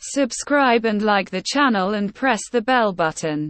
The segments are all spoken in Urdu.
Subscribe and like the channel and press the bell button.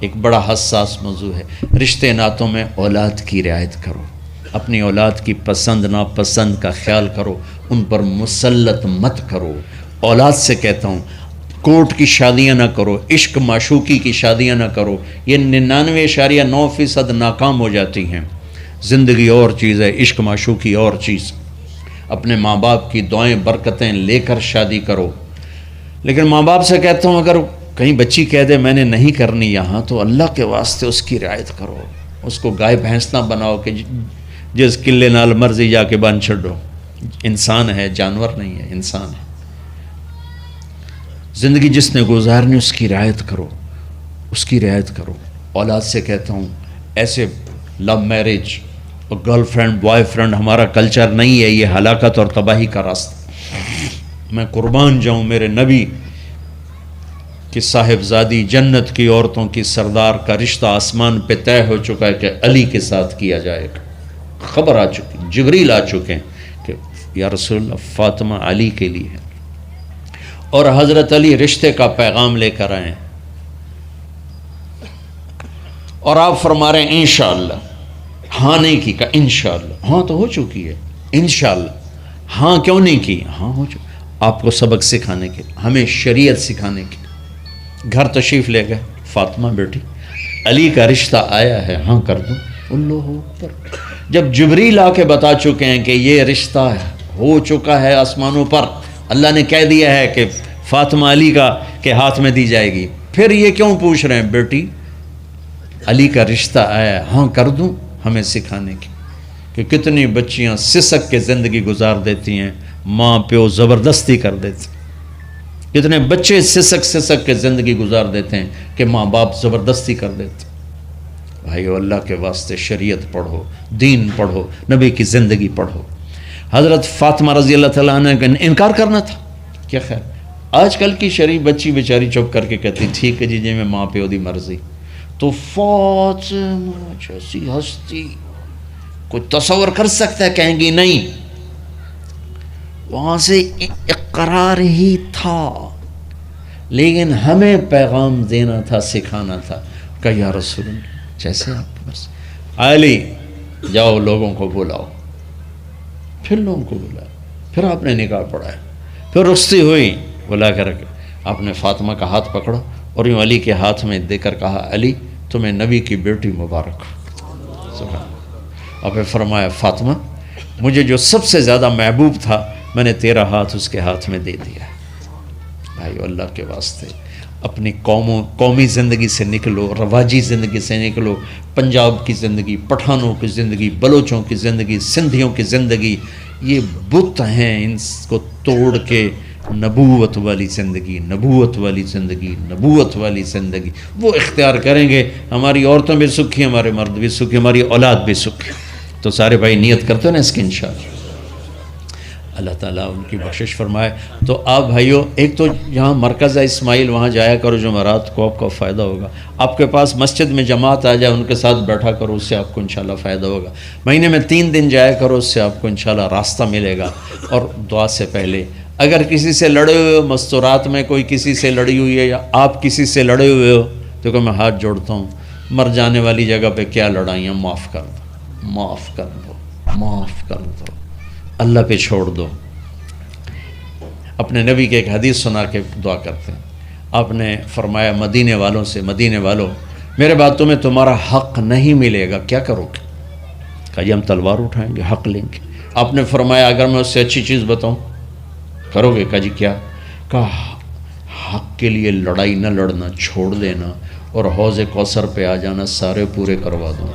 ایک بڑا حساس موضوع ہے۔ رشتے ناتوں میں اولاد کی رعایت کرو، اپنی اولاد کی پسند ناپسند کا خیال کرو، ان پر مسلط مت کرو۔ اولاد سے کہتا ہوں کورٹ کی شادیاں نہ کرو، عشق معشوقی کی شادیاں نہ کرو، یہ 99.9% ناکام ہو جاتی ہیں۔ زندگی اور چیز ہے، عشق معشوقی اور چیز۔ اپنے ماں باپ کی دعائیں برکتیں لے کر شادی کرو۔ لیکن ماں باپ سے کہتا ہوں اگر کہیں بچی کہہ دے میں نے نہیں کرنی یہاں، تو اللہ کے واسطے اس کی رعایت کرو، اس کو گائے بھینس نہ بناؤ کہ جس قلے نال مرضی جا کے بن چھڈو۔ انسان ہے، جانور نہیں ہے، انسان ہے۔ زندگی جس نے گزارنی اس کی رعایت کرو، اس کی رعایت کرو۔ اولاد سے کہتا ہوں ایسے لو میرج اور گرل فرینڈ بوائے فرینڈ ہمارا کلچر نہیں ہے، یہ ہلاکت اور تباہی کا راستہ۔ میں قربان جاؤں میرے نبی کہ صاحبزادی جنت کی عورتوں کی سردار کا رشتہ آسمان پہ طے ہو چکا ہے کہ علی کے ساتھ کیا جائے گا۔ خبر آ چکی، جبریل آ چکے ہیں کہ یا رسول اللہ فاطمہ علی کے لیے ہے، اور حضرت علی رشتے کا پیغام لے کر آئے ہیں، اور آپ فرما رہے ہیں انشاءاللہ۔ ہاں نہیں کی، کہا انشاءاللہ۔ ہاں تو ہو چکی ہے، انشاءاللہ۔ ہاں کیوں نہیں کی؟ ہاں ہو چکی۔ آپ کو سبق سکھانے کے، ہمیں شریعت سکھانے کے۔ گھر تشریف لے گئے، فاطمہ بیٹی علی کا رشتہ آیا ہے، ہاں کر دوں۔ اللہ اکبر۔ جب جبریل آ کے بتا چکے ہیں کہ یہ رشتہ ہو چکا ہے آسمانوں پر، اللہ نے کہہ دیا ہے کہ فاطمہ علی کا کے ہاتھ میں دی جائے گی، پھر یہ کیوں پوچھ رہے ہیں بیٹی علی کا رشتہ آیا ہے، ہاں کر دوں؟ ہمیں سکھانے کی کہ کتنی بچیاں سسک کے زندگی گزار دیتی ہیں، ماں پیو زبردستی کر دیتے، کتنے بچے سسک کے زندگی گزار دیتے ہیں کہ ماں باپ زبردستی کر دیتے۔ بھائیو اللہ کے واسطے شریعت پڑھو، دین پڑھو، نبی کی زندگی پڑھو۔ حضرت فاطمہ رضی اللہ تعالیٰ عنہ کا انکار کرنا تھا، کیا خیر آج کل کی شریف بچی بیچاری چپ کر کے کہتی ٹھیک ہے جی میں ماں پیو دی مرضی۔ تو فاطمہ جیسی ہستی کوئی تصور کر سکتا ہے؟ کہیں گی نہیں، وہاں سے اقرار ہی تھا، لیکن ہمیں پیغام دینا تھا، سکھانا تھا کہ یا رسول اللہ جیسے آپ بس علی جاؤ لوگوں کو بلاؤ، پھر لوگوں کو بلایا، پھر آپ نے نکاح پڑھایا، پھر رخصتی ہوئی، بلا کر آپ نے فاطمہ کا ہاتھ پکڑا اور یوں علی کے ہاتھ میں دے کر کہا علی تمہیں نبی کی بیٹی مبارک ہو۔ اور پھر فرمایا فاطمہ مجھے جو سب سے زیادہ محبوب تھا میں نے تیرا ہاتھ اس کے ہاتھ میں دے دیا۔ بھائی اللہ کے واسطے اپنی قومی زندگی سے نکلو، رواجی زندگی سے نکلو، پنجاب کی زندگی، پٹھانوں کی زندگی، بلوچوں کی زندگی، سندھیوں کی زندگی، یہ بت ہیں، ان کو توڑ کے نبوت والی زندگی، نبوت والی زندگی، نبوت والی زندگی وہ اختیار کریں گے، ہماری عورتیں بھی سکھی، ہمارے مرد بھی سکھی، ہماری اولاد بھی سکھی۔ تو سارے بھائی نیت کرتے ہیں نا اس کی انشاءاللہ، اللہ تعالیٰ ان کی بخشش فرمائے۔ تو آپ بھائیوں ایک تو یہاں مرکز ہے اسماعیل، وہاں جایا کرو، جمعرات کو آپ کو فائدہ ہوگا۔ آپ کے پاس مسجد میں جماعت آ جائے، ان کے ساتھ بیٹھا کرو، اس سے آپ کو انشاءاللہ فائدہ ہوگا۔ مہینے میں 3 دن جایا کرو، اس سے آپ کو انشاءاللہ راستہ ملے گا۔ اور دعا سے پہلے اگر کسی سے لڑے ہوئے ہو، مستورات میں کوئی کسی سے لڑی ہوئی ہے یا آپ کسی سے لڑے ہوئے ہو، تو کہ میں ہاتھ جوڑتا ہوں، مر جانے والی جگہ پہ کیا لڑائیاں، معاف کر دو، معاف کر دو، معاف کر دو، اللہ پہ چھوڑ دو۔ اپنے نبی کے ایک حدیث سنا کے دعا کرتے ہیں، آپ نے فرمایا مدینے والوں سے، مدینے والوں میرے بعد تمہیں تمہارا حق نہیں ملے گا، کیا کرو گے؟ کہا جی ہم تلوار اٹھائیں گے، حق لیں گے۔ آپ نے فرمایا اگر میں اس سے اچھی چیز بتاؤں کرو گے؟ کہا جی کیا؟ کہا حق کے لیے لڑائی نہ لڑنا، چھوڑ دینا، اور حوض کوثر پہ آ جانا، سارے پورے کروا دوں۔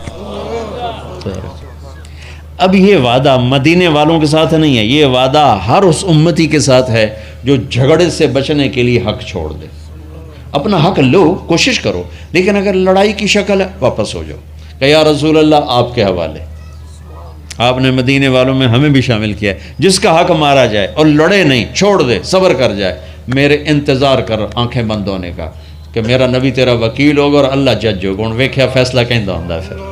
اب یہ وعدہ مدینے والوں کے ساتھ نہیں ہے، یہ وعدہ ہر اس امتی کے ساتھ ہے جو جھگڑے سے بچنے کے لیے حق چھوڑ دے۔ اپنا حق لو، کوشش کرو، لیکن اگر لڑائی کی شکل ہے واپس ہو جاؤ کہ یا رسول اللہ آپ کے حوالے۔ آپ نے مدینے والوں میں ہمیں بھی شامل کیا ہے، جس کا حق مارا جائے اور لڑے نہیں، چھوڑ دے، صبر کر جائے، میرے انتظار کر آنکھیں بند ہونے کا کہ میرا نبی تیرا وکیل ہوگا اور اللہ جج ہوگا، ان ویکھیا فیصلہ کہیں دا ہوندا ہے۔ پھر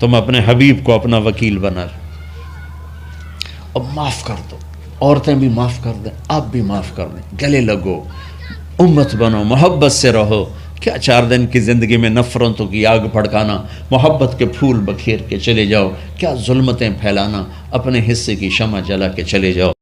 تم اپنے حبیب کو اپنا وکیل بنا لو۔ اب معاف کر دو، عورتیں بھی معاف کر دیں، آپ بھی معاف کر دیں، گلے لگو، امت بنو، محبت سے رہو کیا 4 دن کی زندگی میں نفرتوں کی آگ بھڑکانا، محبت کے پھول بکھیر کے چلے جاؤ، کیا ظلمتیں پھیلانا، اپنے حصے کی شمع جلا کے چلے جاؤ۔